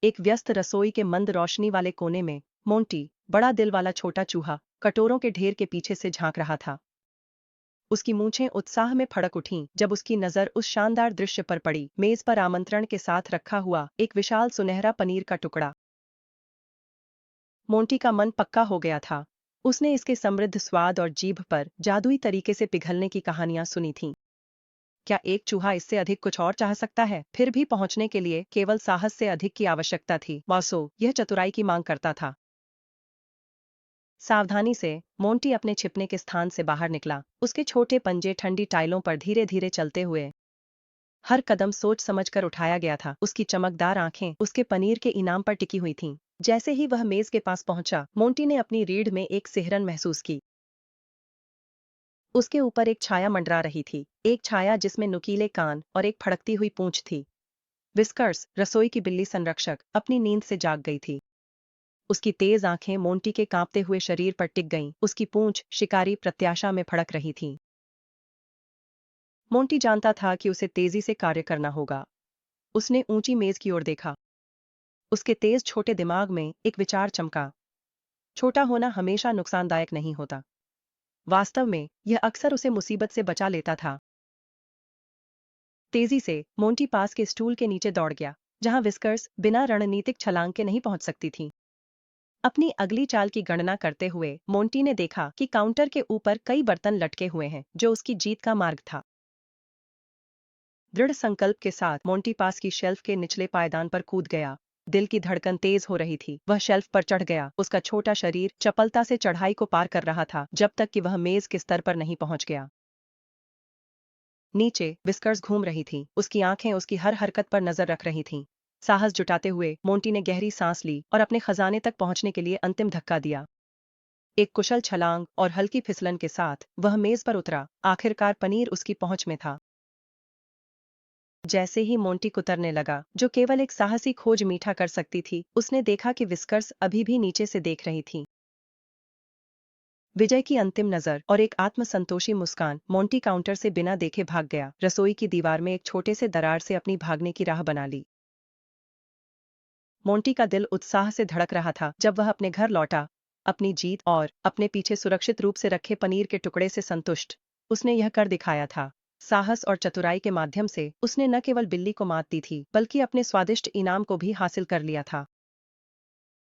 एक व्यस्त रसोई के मंद रोशनी वाले कोने में मोंटी, बड़ा दिल वाला छोटा चूहा, कटोरों के ढेर के पीछे से झांक रहा था। उसकी मूंछें उत्साह में फड़क उठीं जब उसकी नजर उस शानदार दृश्य पर पड़ी। मेज पर आमंत्रण के साथ रखा हुआ एक विशाल सुनहरा पनीर का टुकड़ा। मोंटी का मन पक्का हो गया था। उसने इसके समृद्ध स्वाद और जीभ पर जादुई तरीके से पिघलने की कहानियां सुनी थीं। क्या एक चूहा इससे अधिक कुछ और चाह सकता है? फिर भी पहुंचने के लिए केवल साहस से अधिक की आवश्यकता थी। वासो, यह चतुराई की मांग करता था। सावधानी से मोंटी अपने छिपने के स्थान से बाहर निकला। उसके छोटे पंजे ठंडी टाइलों पर धीरे धीरे चलते हुए, हर कदम सोच समझकर उठाया गया था। उसकी चमकदार आंखें उसके पनीर के इनाम पर टिकी हुई थीं। जैसे ही वह मेज के पास पहुंचा, मोंटी ने अपनी रीढ़ में एक सिहरन महसूस की। उसके ऊपर एक छाया मंडरा रही थी, एक छाया जिसमें नुकीले कान और एक फड़कती हुई पूंछ थी। विस्कर्स, रसोई की बिल्ली संरक्षक, अपनी नींद से जाग गई थी। उसकी तेज आंखें मोंटी के कांपते हुए शरीर पर टिक गईं। उसकी पूंछ शिकारी प्रत्याशा में फड़क रही थी। मोंटी जानता था कि उसे तेजी से कार्य करना होगा। उसने ऊंची मेज की ओर देखा। उसके तेज छोटे दिमाग में एक विचार चमका। छोटा होना हमेशा नुकसानदायक नहीं होता। वास्तव में यह अक्सर उसे मुसीबत से बचा लेता था। तेजी से मोंटी पास के स्टूल के नीचे दौड़ गया, जहां विस्कर्स बिना रणनीतिक छलांग के नहीं पहुंच सकती थी। अपनी अगली चाल की गणना करते हुए मोंटी ने देखा कि काउंटर के ऊपर कई बर्तन लटके हुए हैं, जो उसकी जीत का मार्ग था। दृढ़ संकल्प के साथ मोंटी पास की शेल्फ के निचले पायदान पर कूद गया। दिल की धड़कन तेज हो रही थी। वह शेल्फ पर चढ़ गया। उसका छोटा शरीर चपलता से चढ़ाई को पार कर रहा था, जब तक कि वह मेज के स्तर पर नहीं पहुंच गया। नीचे विस्कर्स घूम रही थी। उसकी आंखें उसकी हर हरकत पर नजर रख रही थीं। साहस जुटाते हुए मोंटी ने गहरी सांस ली और अपने खजाने तक पहुंचने के लिए अंतिम धक्का दिया। एक कुशल छलांग और हल्की फिसलन के साथ वह मेज पर उतरा। आखिरकार पनीर उसकी पहुंच में था। जैसे ही मोंटी कुतरने लगा, जो केवल एक साहसी खोज मीठा कर सकती थी, उसने देखा कि विस्कर्स अभी भी नीचे से देख रही थी। विजय की अंतिम नजर और एक आत्मसंतोषी मुस्कान। मोंटी काउंटर से बिना देखे भाग गया। रसोई की दीवार में एक छोटे से दरार से अपनी भागने की राह बना ली। मोंटी का दिल उत्साह से धड़क रहा था जब वह अपने घर लौटा, अपनी जीत और अपने पीछे सुरक्षित रूप से रखे पनीर के टुकड़े से संतुष्ट। उसने यह कर दिखाया था। साहस और चतुराई के माध्यम से उसने न केवल बिल्ली को मात दी थी, बल्कि अपने स्वादिष्ट इनाम को भी हासिल कर लिया था।